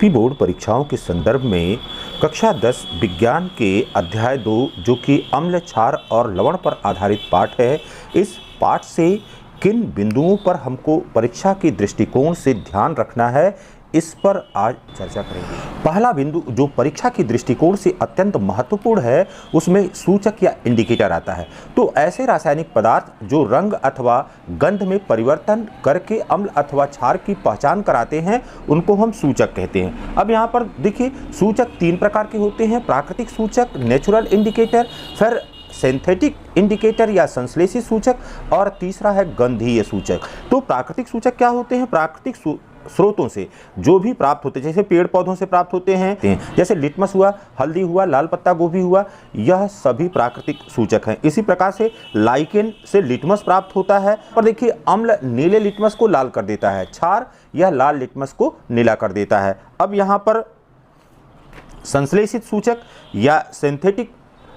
UP board परीक्षाओं के संदर्भ में कक्षा 10 विज्ञान के अध्याय 2 जो कि अम्ल, क्षार और लवण पर आधारित पाठ है, इस पाठ से किन बिंदुओं पर हमको परीक्षा के दृष्टिकोण से ध्यान रखना है, इस पर आज चर्चा करेंगे। पहला बिंदु जो परीक्षा की दृष्टिकोण से अत्यंत महत्वपूर्ण है, उसमें सूचक या इंडिकेटर आता है। तो ऐसे रासायनिक पदार्थ जो रंग अथवा गंध में परिवर्तन करके अम्ल अथवा क्षार की पहचान कराते हैं, उनको हम सूचक कहते हैं। अब यहाँ पर देखिए, सूचक 3 प्रकार के होते हैं: प्राकृतिक सूचक, नेचुरल इंडिकेटर, फिर सिंथेटिक इंडिकेटर या संश्लेषित सूचक, और तीसरा है गंधीय सूचक। तो प्राकृतिक सूचक क्या होते हैं? प्राकृतिक स्रोतों से जो भी प्राप्त होते हैं, जैसे पेड़ पौधों से प्राप्त होते हैं, जैसे लिटमस हुआ, हल्दी हुआ, लाल पत्ता गोभी हुआ, यह सभी प्राकृतिक सूचक हैं। इसी प्रकार से लाइकेन से लिटमस प्राप्त होता है। और देखिए, अम्ल नीले लिटमस को लाल कर देता है, क्षार यह लाल लिटमस को नीला कर देता है। अब यहाँ पर संश्लेषित सूचक या सिंथेटिक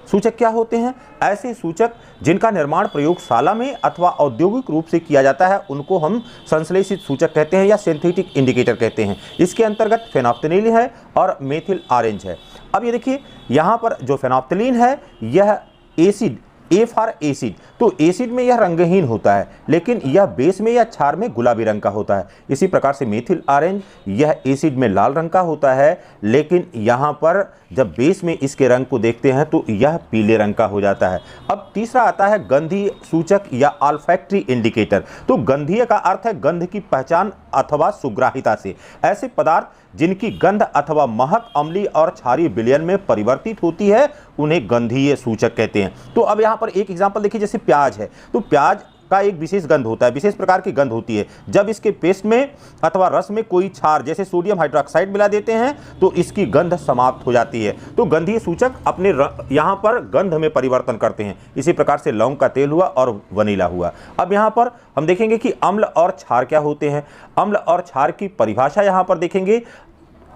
सूचक क्या होते हैं? ऐसे सूचक जिनका निर्माण प्रयोगशाला में अथवा औद्योगिक रूप से किया जाता है, उनको हम संश्लेषित सूचक कहते हैं या सिंथेटिक इंडिकेटर कहते हैं। इसके अंतर्गत फेनोल्फ्थालीन है और मेथिल ऑरेंज है। अब ये देखिए, यहाँ पर जो फेनोल्फ्थालीन है यह एसिड, ए फॉर एसिड, तो एसिड में यह रंगहीन होता है, लेकिन यह बेस में या क्षार में गुलाबी रंग का होता है। इसी प्रकार से मेथिल ऑरेंज, यह एसिड में लाल रंग का होता है, लेकिन यहाँ पर जब बेस में इसके रंग को देखते हैं तो यह पीले रंग का हो जाता है। अब तीसरा आता है गंधीय सूचक या ऑल्फैक्टरी इंडिकेटर। तो गंधीय का अर्थ है गंध की पहचान अथवा सुग्राहिता से। ऐसे पदार्थ जिनकी गंध अथवा महक अम्लीय और क्षारीय विलयन में परिवर्तित होती है, उन्हें गंधीय सूचक कहते हैं। तो अब यहाँ पर एक एग्जांपल देखिए, जैसे प्याज है, तो प्याज का एक विशेष गंध होता है, विशेष प्रकार की गंध होती है। जब इसके पेस्ट में अथवा रस में कोई क्षार जैसे सोडियम हाइड्रोक्साइड मिला देते हैं तो इसकी गंध समाप्त हो जाती है। तो गंधीय सूचक अपने यहाँ पर गंध में परिवर्तन करते हैं। इसी प्रकार से लौंग का तेल हुआ और वनीला हुआ। अब यहाँ पर हम देखेंगे कि अम्ल और क्षार क्या होते हैं। अम्ल और क्षार की परिभाषा यहाँ पर देखेंगे।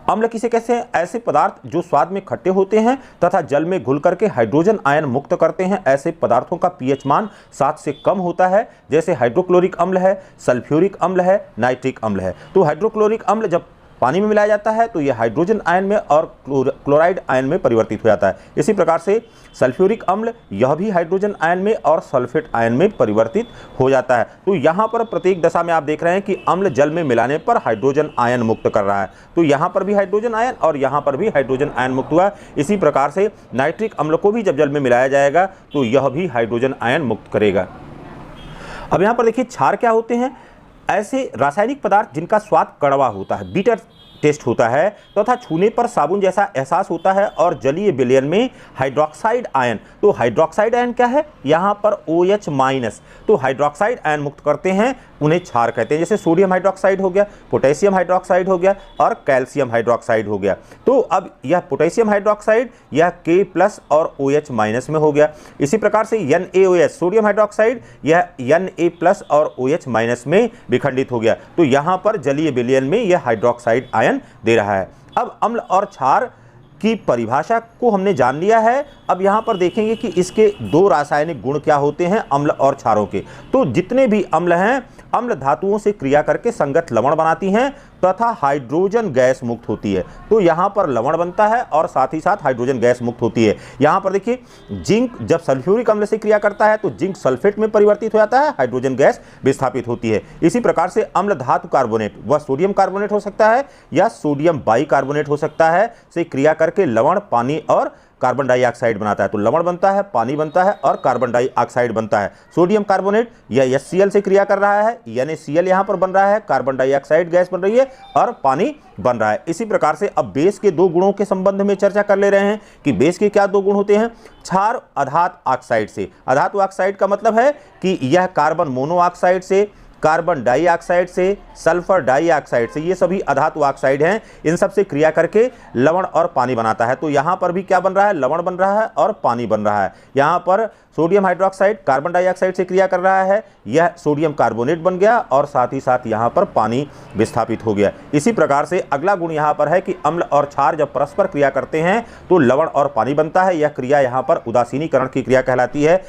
अम्ल किसे कहते हैं? ऐसे पदार्थ जो स्वाद में खट्टे होते हैं तथा जल में घुल करके हाइड्रोजन आयन मुक्त करते हैं। ऐसे पदार्थों का पीएच मान 7 से कम होता है, जैसे हाइड्रोक्लोरिक अम्ल है, सल्फ्यूरिक अम्ल है, नाइट्रिक अम्ल है। तो हाइड्रोक्लोरिक अम्ल जब पानी में मिलाया जाता है तो यह हाइड्रोजन आयन में और क्लोराइड आयन में परिवर्तित हो जाता है। इसी प्रकार से सल्फ्यूरिक अम्ल, यह भी हाइड्रोजन आयन में और सल्फेट आयन में परिवर्तित हो जाता है। तो यहाँ पर प्रत्येक दशा में आप देख रहे हैं कि अम्ल जल में मिलाने पर हाइड्रोजन आयन मुक्त कर रहा है। तो यहाँ पर भी हाइड्रोजन आयन और यहाँ पर भी हाइड्रोजन आयन मुक्त हुआ। इसी प्रकार से नाइट्रिक अम्ल को भी जब जल में मिलाया जाएगा तो यह भी हाइड्रोजन आयन मुक्त करेगा। अब यहाँ पर देखिए, क्षार क्या होते हैं? ऐसे रासायनिक पदार्थ जिनका स्वाद कड़वा होता है, बीटर टेस्ट होता है, तथा छूने पर साबुन जैसा एहसास होता है, और जलीय विलयन में हाइड्रोक्साइड आयन। तो हाइड्रोक्साइड आयन क्या है? यहाँ पर OH-, तो हाइड्रोक्साइड आयन मुक्त करते हैं, उन्हें क्षार कहते हैं। जैसे सोडियम हाइड्रोक्साइड हो गया, पोटेशियम हाइड्रोक्साइड हो गया और कैल्शियम हाइड्रोक्साइड हो गया। तो अब यह पोटेशियम हाइड्रोक्साइड यह K+ और OH- में हो गया। इसी प्रकार से NaOH, सोडियम हाइड्रोक्साइड, यह Na+ और OH- में विखंडित हो गया। तो यहाँ पर जलीय विलयन में यह हाइड्रोक्साइड आयन दे रहा है। अब अम्ल और क्षार की परिभाषा को हमने जान लिया है। अब यहाँ पर देखेंगे कि इसके 2 रासायनिक गुण क्या होते हैं अम्ल और क्षारों के। तो जितने भी अम्ल हैं, अम्ल धातुओं से क्रिया करके संगत लवण बनाती हैं तथा हाइड्रोजन गैस मुक्त होती है। तो यहाँ पर लवण बनता है और साथ ही साथ हाइड्रोजन गैस मुक्त होती है। यहाँ पर देखिए, जिंक जब सल्फ्यूरिक अम्ल से क्रिया करता है तो जिंक सल्फेट में परिवर्तित हो जाता है, हाइड्रोजन गैस विस्थापित होती है। इसी प्रकार से अम्ल धातु कार्बोनेट, वह सोडियम कार्बोनेट हो सकता है या सोडियम बाइकार्बोनेट हो सकता है, से क्रिया करके लवण, पानी और कार्बन डाइऑक्साइड बनाता है। तो लवण बनता है, पानी बनता है और कार्बन डाइऑक्साइड बनता है। सोडियम कार्बोनेट यह HCl से क्रिया कर रहा है, NaCl यहाँ पर बन रहा है, कार्बन डाइऑक्साइड गैस बन रही है और पानी बन रहा है। इसी प्रकार से अब बेस के 2 गुणों के संबंध में चर्चा कर ले रहे हैं कि बेस के क्या 2 गुण होते हैं। क्षार अधातु ऑक्साइड से, अधातु ऑक्साइड का मतलब है कि यह कार्बन मोनोऑक्साइड से, कार्बन डाइऑक्साइड से, सल्फर डाइऑक्साइड से, ये सभी अधातु ऑक्साइड हैं। इन सब से क्रिया करके लवण और पानी बनाता है। तो यहाँ पर भी क्या बन रहा है? लवण बन रहा है और पानी बन रहा है। यहाँ पर सोडियम हाइड्रोक्साइड कार्बन डाइऑक्साइड से क्रिया कर रहा है, यह सोडियम कार्बोनेट बन गया और साथ ही साथ यहाँ पर पानी विस्थापित हो गया। इसी प्रकार से अगला गुण यहाँ पर है कि अम्ल और क्षार जब परस्पर क्रिया करते हैं तो लवण और पानी बनता है। यह क्रिया यहाँ पर उदासीनीकरण की क्रिया कहलाती है।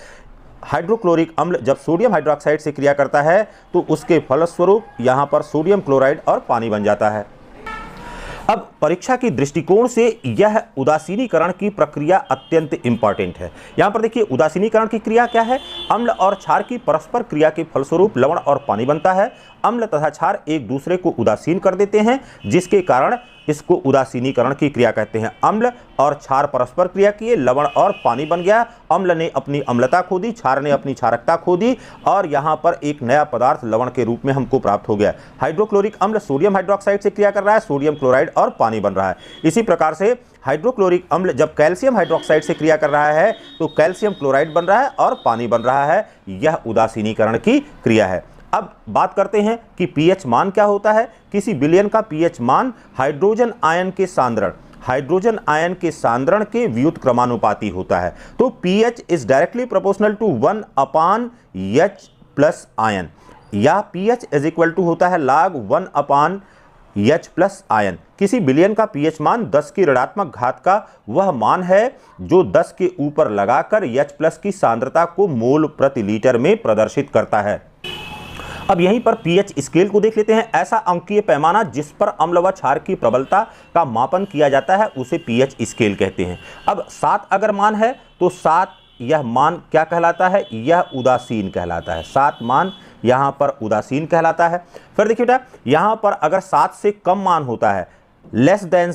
हाइड्रोक्लोरिक अम्ल जब सोडियम हाइड्रोक्साइड से क्रिया करता है तो उसके फलस्वरूप यहाँ पर सोडियम क्लोराइड और पानी बन जाता है। अब परीक्षा की दृष्टिकोण से यह उदासीनीकरण की प्रक्रिया अत्यंत इंपॉर्टेंट है। यहां पर देखिए उदासीनीकरण की क्रिया क्या है। अम्ल और क्षार की परस्पर क्रिया के फलस्वरूप लवण और पानी बनता है। अम्ल तथा क्षार एक दूसरे को उदासीन कर देते हैं, जिसके कारण इसको उदासीनीकरण की क्रिया कहते हैं। अम्ल और क्षार परस्पर क्रिया किए, लवण और पानी बन गया। अम्ल ने अपनी अम्लता खो दी, क्षार ने अपनी क्षारकता खो दी और यहाँ पर एक नया पदार्थ लवण के रूप में हमको प्राप्त हो गया। हाइड्रोक्लोरिक अम्ल सोडियम हाइड्रोक्साइड से क्रिया कर रहा है, सोडियम क्लोराइड और पानी बन रहा है। इसी प्रकार से हाइड्रोक्लोरिक अम्ल जब कैल्शियम हाइड्रोक्साइड से क्रिया कर रहा है तो कैल्शियम क्लोराइड बन रहा है और पानी बन रहा है। यह उदासीनीकरण की क्रिया है। अब बात करते हैं कि पीएच मान क्या होता है। किसी विलयन का पीएच मान हाइड्रोजन आयन के सांद्रण के व्युत्क्रमानुपाती होता है। तो pH is directly proportional to 1/H plus ion, या पीएच इज इक्वल टू होता है log 1/H प्लस आयन। किसी विलयन का पीएच मान 10 की ऋणात्मक घात का वह मान है जो 10 के ऊपर लगाकर H प्लस की सांद्रता को मोल प्रति लीटर में प्रदर्शित करता है। अब यहीं पर पीएच स्केल को देख लेते हैं। ऐसा अंकीय पैमाना जिस पर अम्ल व क्षार की प्रबलता का मापन किया जाता है उसे पीएच स्केल कहते हैं। अब 7 अगर मान है तो 7 यह मान क्या कहलाता है, यह उदासीन कहलाता है। 7 मान यहाँ पर उदासीन कहलाता है। फिर देखिए बेटा यहाँ पर अगर 7 से कम मान होता है, लेस देन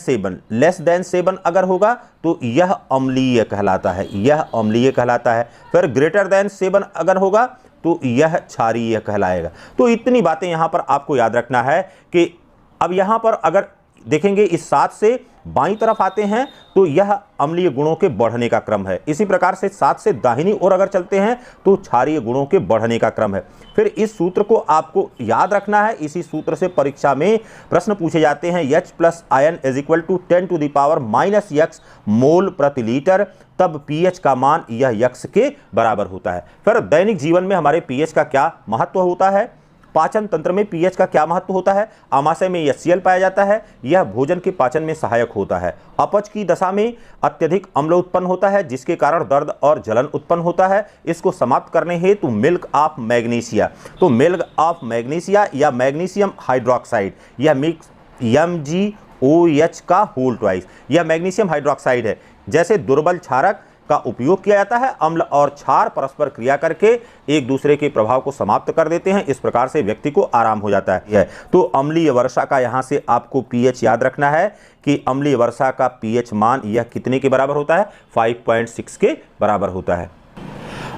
7 अगर होगा तो यह अम्लीय कहलाता है, यह अम्लीय कहलाता है। फिर ग्रेटर देन 7 अगर होगा तो यह क्षारीय कहलाएगा। तो इतनी बातें यहाँ पर आपको याद रखना है कि अब यहाँ पर अगर देखेंगे इस 7 से बाईं तरफ आते हैं तो यह अम्लीय गुणों के बढ़ने का क्रम है। इसी प्रकार से 7 से दाहिनी ओर अगर चलते हैं तो क्षारीय गुणों के बढ़ने का क्रम है। फिर इस सूत्र को आपको याद रखना है। इसी सूत्र से परीक्षा में प्रश्न पूछे जाते हैं। H plus ion is equal to 10⁻⁻x mole प्रति लीटर, तब पीएच का मान यह x के बराबर होता है। फिर दैनिक जीवन में हमारे पीएच का क्या महत्व होता है, पाचन तंत्र में पीएच का क्या महत्व होता है। आमाशय में HCl पाया जाता है, यह भोजन के पाचन में सहायक होता है। अपच की दशा में अत्यधिक अम्ल उत्पन्न होता है जिसके कारण दर्द और जलन उत्पन्न होता है। इसको समाप्त करने हेतु मिल्क ऑफ मैग्नीशिया, तो मिल्क ऑफ मैग्नीशिया या मैग्नीशियम हाइड्रोक्साइड, यह मिक्स MgOH का होल ट्वाइस, यह मैग्नीशियम हाइड्रोक्साइड है। जैसे दुर्बल क्षारक का उपयोग किया जाता है। अम्ल और क्षार परस्पर क्रिया करके एक दूसरे के प्रभाव को समाप्त कर देते हैं। इस प्रकार से व्यक्ति को आराम हो जाता है। तो अम्लीय वर्षा का यहाँ से आपको पीएच याद रखना है कि अम्लीय वर्षा का पीएच मान यह कितने के बराबर होता है, 5.6 के बराबर होता है।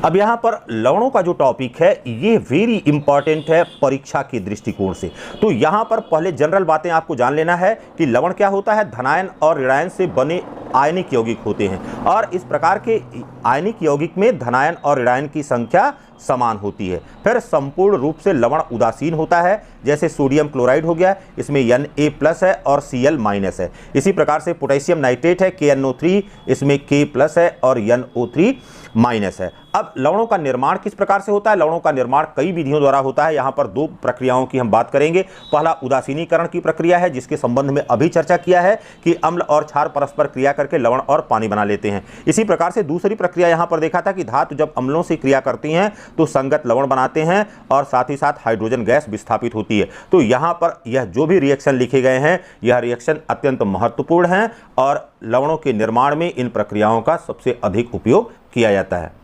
अब यहाँ पर लवणों का जो टॉपिक है ये वेरी इंपॉर्टेंट है परीक्षा के दृष्टिकोण से। तो यहाँ पर पहले जनरल बातें आपको जान लेना है कि लवण क्या होता है। धनायन और ऋणायन से बने आयनिक यौगिक होते हैं और इस प्रकार के आयनिक यौगिक में धनायन और ऋणायन की संख्या समान होती है। फिर संपूर्ण रूप से लवण उदासीन होता है। जैसे सोडियम क्लोराइड हो गया, इसमें Na+ है और Cl- है। इसी प्रकार से पोटेशियम नाइट्रेट है KNO3, इसमें K+ है और NO3- है। अब लवणों का निर्माण किस प्रकार से होता है। लवणों का निर्माण कई विधियों द्वारा होता है। यहाँ पर 2 प्रक्रियाओं की हम बात करेंगे। पहला उदासीनीकरण की प्रक्रिया है जिसके संबंध में अभी चर्चा किया है कि अम्ल और क्षार परस्पर क्रिया करके लवण और पानी बना लेते हैं। इसी प्रकार से दूसरी प्रक्रिया यहाँ पर देखा था कि धातु जब अम्लों से क्रिया करती हैं तो संगत लवण बनाते हैं और साथ ही साथ हाइड्रोजन गैस विस्थापित होती है। तो यहाँ पर यह जो भी रिएक्शन लिखे गए हैं यह रिएक्शन अत्यंत महत्वपूर्ण हैं और लवणों के निर्माण में इन प्रक्रियाओं का सबसे अधिक उपयोग किया जाता है।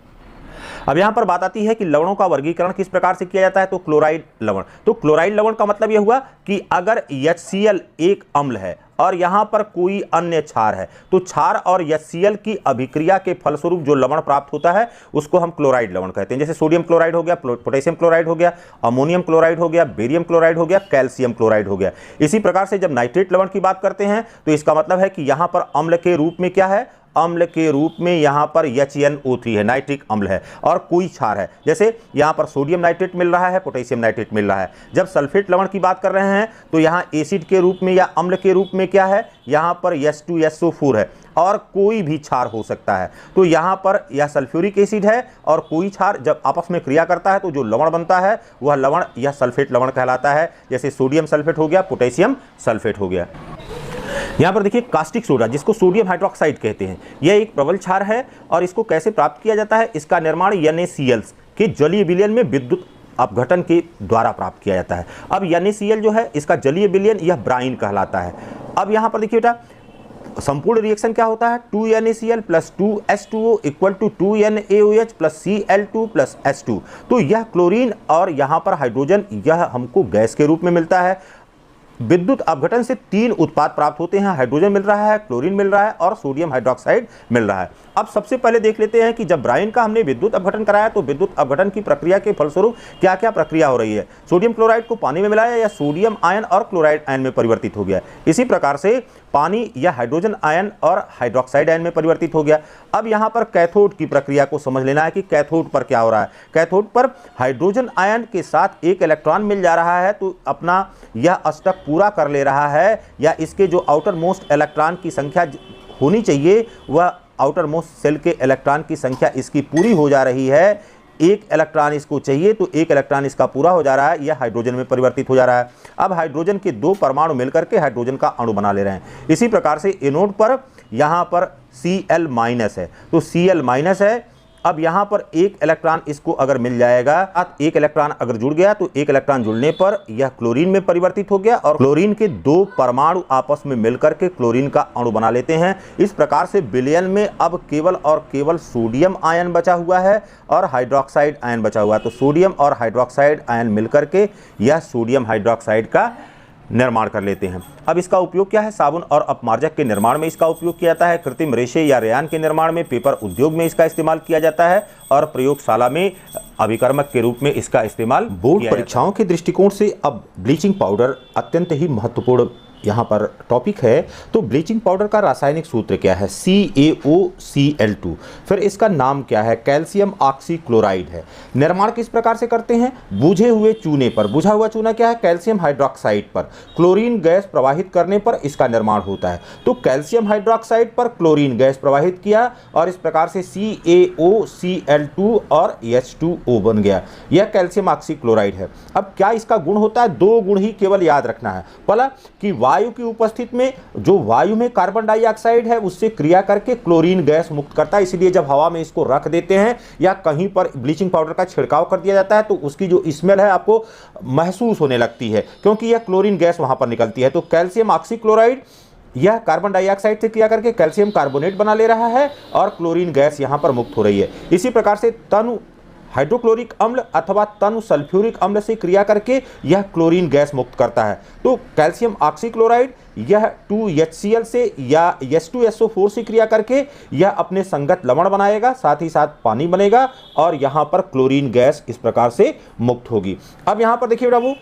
अब यहाँ पर बात आती है कि लवणों का वर्गीकरण किस प्रकार से किया जाता है। तो क्लोराइड लवण, तो क्लोराइड लवण का मतलब यह हुआ कि अगर HCl एक अम्ल है और यहाँ पर कोई अन्य क्षार है तो क्षार और HCl की अभिक्रिया के फलस्वरूप जो लवण प्राप्त होता है उसको हम क्लोराइड लवण कहते हैं। जैसे सोडियम क्लोराइड हो गया, पोटेशियम क्लोराइड हो गया, अमोनियम क्लोराइड हो गया, बेरियम क्लोराइड हो गया, कैल्शियम क्लोराइड हो गया। इसी प्रकार से जब नाइट्रेट लवण की बात करते हैं तो इसका मतलब है कि यहाँ पर अम्ल के रूप में क्या है, अम्ल के रूप में यहाँ पर HNO3 है, नाइट्रिक अम्ल है और कोई क्षार है। जैसे यहाँ पर सोडियम नाइट्रेट मिल रहा है, पोटेशियम नाइट्रेट मिल रहा है। जब सल्फेट लवण की बात कर रहे हैं तो यहाँ एसिड के रूप में या अम्ल के रूप में क्या है, यहाँ पर H2SO4 है और कोई भी क्षार हो सकता है। तो यहाँ पर यह सल्फ्यूरिक एसिड है और कोई क्षार जब आपस में क्रिया करता है तो जो लवण बनता है वह लवण यह सल्फेट लवण कहलाता है। जैसे सोडियम सल्फेट हो गया, पोटेशियम सल्फेट हो गया। यहाँ पर देखिए कास्टिक सोडा जिसको सोडियम हाइड्रोक्साइड कहते हैं, यह एक प्रबल क्षार है और इसको कैसे प्राप्त किया जाता है। इसका निर्माण NaCl के जलीय विलयन में विद्युत अपघटन के द्वारा प्राप्त किया जाता है। अब NaCl जो है इसका जलीय विलयन यह ब्राइन कहलाता है। अब यहाँ पर देखिए बेटा, संपूर्ण रिएक्शन क्या होता है, 2NaCl plus 2H2O equal to 2NaOH plus Cl2 plus H2। तो यह क्लोरीन और यहाँ पर हाइड्रोजन, यह हमको गैस के रूप में मिलता है। विद्युत अपघटन से 3 उत्पाद प्राप्त होते हैं, हाइड्रोजन मिल रहा है, क्लोरीन मिल रहा है और सोडियम हाइड्रोक्साइड मिल रहा है। अब सबसे पहले देख लेते हैं कि जब ब्रायन का हमने विद्युत अपघटन कराया तो विद्युत अपघटन की प्रक्रिया के फलस्वरूप क्या क्या प्रक्रिया हो रही है। सोडियम क्लोराइड को पानी में मिलाया या सोडियम आयन और क्लोराइड आयन में परिवर्तित हो गया। इसी प्रकार से पानी या हाइड्रोजन आयन और हाइड्रोक्साइड आयन में परिवर्तित हो गया। अब यहाँ पर कैथोड की प्रक्रिया को समझ लेना है कि कैथोड पर क्या हो रहा है। कैथोड पर हाइड्रोजन आयन के साथ एक इलेक्ट्रॉन मिल जा रहा है तो अपना यह अष्टक पूरा कर ले रहा है, या इसके जो आउटर मोस्ट इलेक्ट्रॉन की संख्या होनी चाहिए वह आउटर मोस्ट सेल के इलेक्ट्रॉन की संख्या इसकी पूरी हो जा रही है। एक इलेक्ट्रॉन इसको चाहिए तो एक इलेक्ट्रॉन इसका पूरा हो जा रहा है, यह हाइड्रोजन में परिवर्तित हो जा रहा है। अब हाइड्रोजन के 2 परमाणु मिलकर के हाइड्रोजन का अणु बना ले रहे हैं। इसी प्रकार से एनोड पर यहाँ पर Cl- है तो Cl- है। अब यहाँ पर एक इलेक्ट्रॉन इसको अगर मिल जाएगा, एक इलेक्ट्रॉन अगर जुड़ गया तो एक इलेक्ट्रॉन जुड़ने पर यह क्लोरीन में परिवर्तित हो गया और क्लोरीन के 2 परमाणु आपस में मिलकर के क्लोरीन का अणु बना लेते हैं। इस प्रकार से विलयन में अब केवल और केवल सोडियम आयन बचा हुआ है और हाइड्रोक्साइड आयन बचा हुआ है। तो सोडियम और हाइड्रोक्साइड आयन मिलकर के यह सोडियम हाइड्रोक्साइड का निर्माण कर लेते हैं। अब इसका उपयोग क्या है, साबुन और अपमार्जक के निर्माण में इसका उपयोग किया जाता है, कृत्रिम रेशे या रेयान के निर्माण में, पेपर उद्योग में इसका इस्तेमाल किया जाता है और प्रयोगशाला में अभिकर्मक के रूप में इसका इस्तेमाल बोर्ड परीक्षाओं के दृष्टिकोण से अब ब्लीचिंग पाउडर अत्यंत ही महत्वपूर्ण यहाँ पर टॉपिक है। तो ब्लीचिंग पाउडर का रासायनिक सूत्र क्या है, CaOCl2। फिर इसका नाम क्या है, कैल्शियम ऑक्सीक्लोराइड है। निर्माण किस प्रकार से करते हैं, बुझे हुए चूने पर। बुझा हुआ चूना क्या है, कैल्शियम हाइड्रोक्साइड पर क्लोरीन गैस प्रवाहित करने पर इसका निर्माण होता है। तो कैल्शियम हाइड्रोक्साइड पर क्लोरीन गैस प्रवाहित किया और इस प्रकार से CaOCl2 और H2O बन गया। यह कैल्शियम ऑक्सीक्लोराइड है। अब क्या इसका गुण होता है, 2 गुण ही केवल याद रखना है। पहला कि वायु की उपस्थिति में जो वायु में कार्बन डाइऑक्साइड है उससे क्रिया करके क्लोरीन गैस मुक्त करता है, इसलिए जब हवा में इसको रख देते हैं या कहीं पर ब्लीचिंग पाउडर का छिड़काव कर दिया जाता है तो उसकी जो स्मेल है आपको महसूस होने लगती है, क्योंकि यह क्लोरीन गैस वहां पर निकलती है। तो कैल्शियम ऑक्सीक्लोराइड यह कार्बन डाइऑक्साइड से क्रिया करके कैल्शियम कार्बोनेट बना ले रहा है और क्लोरीन गैस यहां पर मुक्त हो रही है। इसी प्रकार से तनु हाइड्रोक्लोरिक अम्ल अथवा तनु सल्फ्यूरिक अम्ल से क्रिया करके यह क्लोरीन गैस मुक्त करता है। तो कैल्शियम ऑक्सीक्लोराइड यह 2HCl से या H2SO4 से क्रिया करके यह अपने संगत लवण बनाएगा, साथ ही साथ पानी बनेगा और यहाँ पर क्लोरीन गैस इस प्रकार से मुक्त होगी। अब यहाँ पर देखिए बाबू,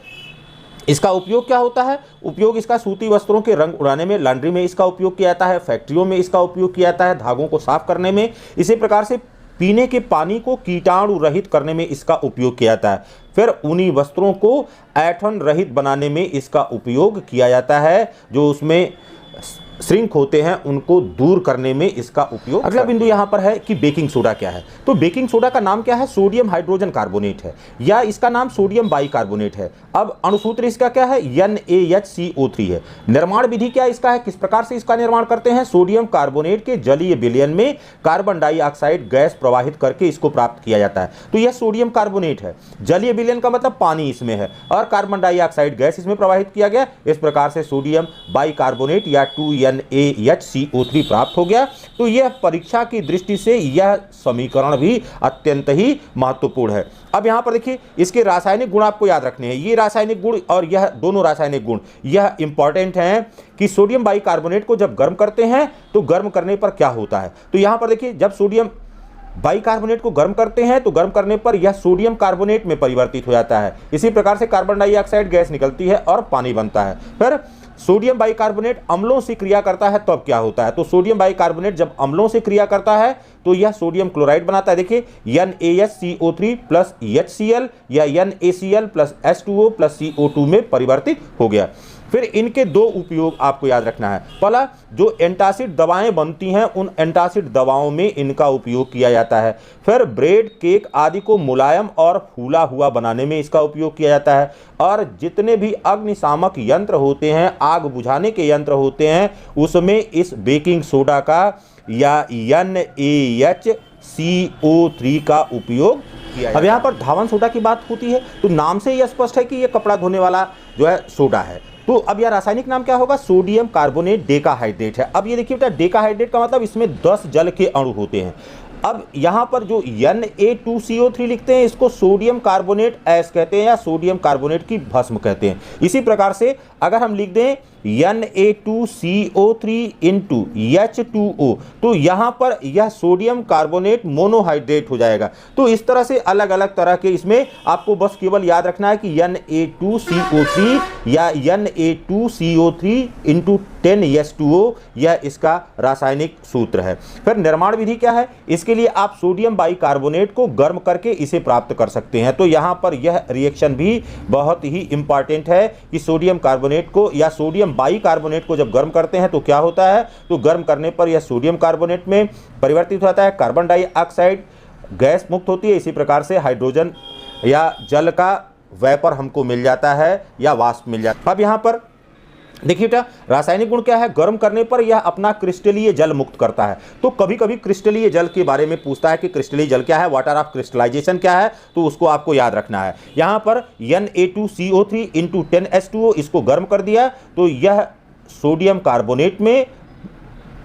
इसका उपयोग क्या होता है, उपयोग इसका सूती वस्त्रों के रंग उड़ाने में, लॉन्ड्री में इसका उपयोग किया जाता है, फैक्ट्रियों में इसका उपयोग किया जाता है, धागों को साफ करने में। इसी प्रकार से पीने के पानी को कीटाणु रहित करने में इसका उपयोग किया जाता है। फिर ऊनी वस्त्रों को ऐंठन रहित बनाने में इसका उपयोग किया जाता है, जो उसमें श्रिंक होते हैं उनको दूर करने में इसका उपयोग। अगला बिंदु यहाँ पर है कि बेकिंग सोडा क्या है। तो बेकिंग सोडा का नाम क्या है, सोडियम हाइड्रोजन कार्बोनेट है या इसका नाम सोडियम बाइकार्बोनेट है। अब अणुसूत्र इसका क्या है, NaHCO3 है। निर्माण विधि क्या इसका है, किस प्रकार से इसका निर्माण करते हैं, सोडियम कार्बोनेट के जलीय विलयन में कार्बन डाइऑक्साइड गैस प्रवाहित करके इसको प्राप्त किया जाता है। तो यह सोडियम कार्बोनेट है, जलीय विलयन का मतलब पानी इसमें है और कार्बन डाइऑक्साइड गैस इसमें प्रवाहित किया गया। इस प्रकार से सोडियम बाइकार्बोनेट या 2NaHCO3 प्राप्त हो गया। तो यह परीक्षा की दृष्टि से यह समीकरण भी अत्यंत ही महत्वपूर्ण है। अब यहाँ पर देखिए, इसके रासायनिक गुण आपको याद रखने हैं। ये रासायनिक गुण और यह दोनों रासायनिक गुण यह इंपॉर्टेंट हैं कि सोडियम बाइकार्बोनेट को जब गर्म करते हैं तो गर्म करने पर क्या होता है। तो यहाँ पर देखिए, जब सोडियम बाइकार्बोनेट को गर्म करते हैं तो गर्म करने पर यह सोडियम कार्बोनेट में परिवर्तित हो जाता है। इसी प्रकार से कार्बन डाइऑक्साइड गैस निकलती है और पानी बनता है। फिर सोडियम बाइकार्बोनेट अम्लों से क्रिया करता है, तब क्या होता है, तो सोडियम बाइकार्बोनेट जब अम्लों से क्रिया करता है तो यह सोडियम क्लोराइड बनाता है। देखिए, NaHCO3 प्लस HCl या NaCl plus H2O plus CO2 में परिवर्तित हो गया। फिर इनके 2 उपयोग आपको याद रखना है। पहला, जो एंटासिड दवाएं बनती हैं उन एंटासिड दवाओं में इनका उपयोग किया जाता है। फिर ब्रेड, केक आदि को मुलायम और फूला हुआ बनाने में इसका उपयोग किया जाता है। और जितने भी अग्निशामक यंत्र होते हैं, आग बुझाने के यंत्र होते हैं, उसमें इस बेकिंग सोडा का या NaHCO3 का उपयोग किया। अब यहाँ पर धावन सोडा की बात होती है तो नाम से ही स्पष्ट है कि यह कपड़ा धोने वाला जो है सोडा है। तो अब यह रासायनिक नाम क्या होगा, सोडियम कार्बोनेट डेकाहाइड्रेट है। अब ये देखिए बेटा, डेकाहाइड्रेट का मतलब इसमें 10 जल के अणु होते हैं। अब यहाँ पर जो Na2CO3 लिखते हैं इसको सोडियम कार्बोनेट ऐश कहते हैं या सोडियम कार्बोनेट की भस्म कहते हैं। इसी प्रकार से अगर हम लिख दें Na2CO3 इंटू H2O तो यहाँ पर यह सोडियम कार्बोनेट मोनोहाइड्रेट हो जाएगा। तो इस तरह से अलग अलग तरह के इसमें आपको बस केवल याद रखना है कि Na2CO3 या Na2CO3 इंटू 10H2O यह इसका रासायनिक सूत्र है। फिर निर्माण विधि क्या है, इसके लिए आप सोडियम बाइकार्बोनेट को गर्म करके इसे प्राप्त कर सकते हैं। तो यहाँ पर यह रिएक्शन भी बहुत ही इंपॉर्टेंट है कि सोडियम कार्बोनेट को या सोडियम बाइकार्बोनेट को जब गर्म करते हैं तो क्या होता है, तो गर्म करने पर यह सोडियम कार्बोनेट में परिवर्तित हो जाता है, कार्बन डाइऑक्साइड गैस मुक्त होती है। इसी प्रकार से हाइड्रोजन या जल का वेपर हमको मिल जाता है या वाष्प मिल जाता है। अब यहाँ पर देखिए बेटा, रासायनिक गुण क्या है, गर्म करने पर यह अपना क्रिस्टलीय जल मुक्त करता है। तो कभी कभी क्रिस्टलीय जल के बारे में पूछता है कि क्रिस्टलीय जल क्या है, वाटर ऑफ क्रिस्टलाइजेशन क्या है, तो उसको आपको याद रखना है। यहाँ पर Na2CO3 इंटू 10H2O इसको गर्म कर दिया तो यह सोडियम कार्बोनेट में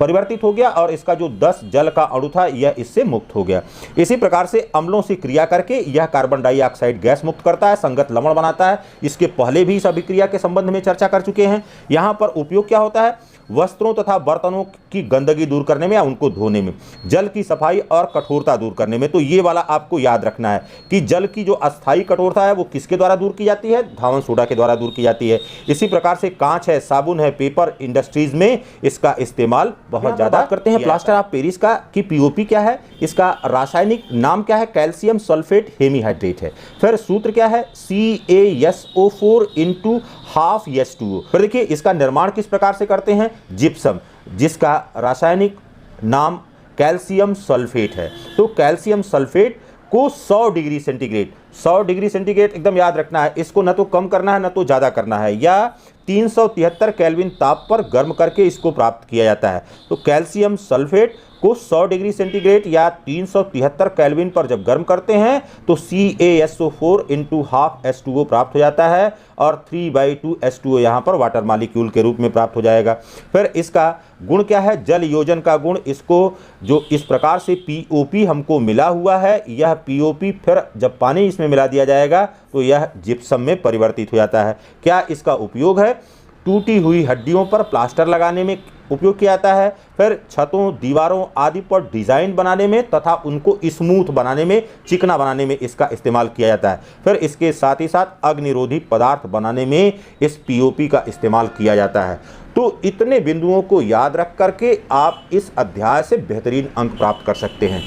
परिवर्तित हो गया और इसका जो 10 जल का अणु था यह इससे मुक्त हो गया। इसी प्रकार से अम्लों से क्रिया करके यह कार्बन डाइऑक्साइड गैस मुक्त करता है, संगत लवण बनाता है। इसके पहले भी इस अभिक्रिया के संबंध में चर्चा कर चुके हैं। यहाँ पर उपयोग क्या होता है, वस्त्रों तथा बर्तनों की गंदगी दूर करने में या उनको धोने में, जल की सफाई और कठोरता दूर करने में। तो ये वाला आपको याद रखना है कि जल की जो अस्थायी कठोरता है वो किसके द्वारा दूर की जाती है, धावन सोडा के द्वारा दूर की जाती है। इसी प्रकार से कांच है, साबुन है, पेपर इंडस्ट्रीज में इसका इस्तेमाल बहुत ज़्यादा करते हैं। प्लास्टर ऑफ पेरिस का कि पीओपी क्या है, इसका रासायनिक नाम क्या है, कैल्शियम सल्फेट हेमीहाइड्रेट है। फिर सूत्र क्या है, CaSO4 इंटू हाफ H2O। फिर देखिए इसका निर्माण किस प्रकार से करते हैं, जिप्सम, जिसका रासायनिक नाम कैल्शियम सल्फेट है। तो कैल्शियम सल्फेट को 100 डिग्री सेंटीग्रेड, 100 डिग्री सेंटीग्रेड एकदम याद रखना है, इसको न तो कम करना है न तो ज़्यादा करना है, या 373 केल्विन ताप पर गर्म करके इसको प्राप्त किया जाता है। तो कैल्शियम सल्फेट को 100 डिग्री सेंटीग्रेड या 373 केल्विन पर जब गर्म करते हैं तो CaSO4 इंटू हाफ H2O प्राप्त हो जाता है और 3/2 H2O यहाँ पर वाटर मॉलिक्यूल के रूप में प्राप्त हो जाएगा। फिर इसका गुण क्या है, जल योजन का गुण, इसको जो इस प्रकार से POP हमको मिला हुआ है, यह POP फिर जब पानी इसमें मिला दिया जाएगा तो यह जिप्सम में परिवर्तित हो जाता है। क्या इसका उपयोग है, टूटी हुई हड्डियों पर प्लास्टर लगाने में उपयोग किया जाता है। फिर छतों, दीवारों आदि पर डिज़ाइन बनाने में तथा उनको स्मूथ बनाने में, चिकना बनाने में इसका इस्तेमाल किया जाता है। फिर इसके साथ ही साथ अग्निरोधी पदार्थ बनाने में इस POP का इस्तेमाल किया जाता है। तो इतने बिंदुओं को याद रख करके आप इस अध्याय से बेहतरीन अंक प्राप्त कर सकते हैं।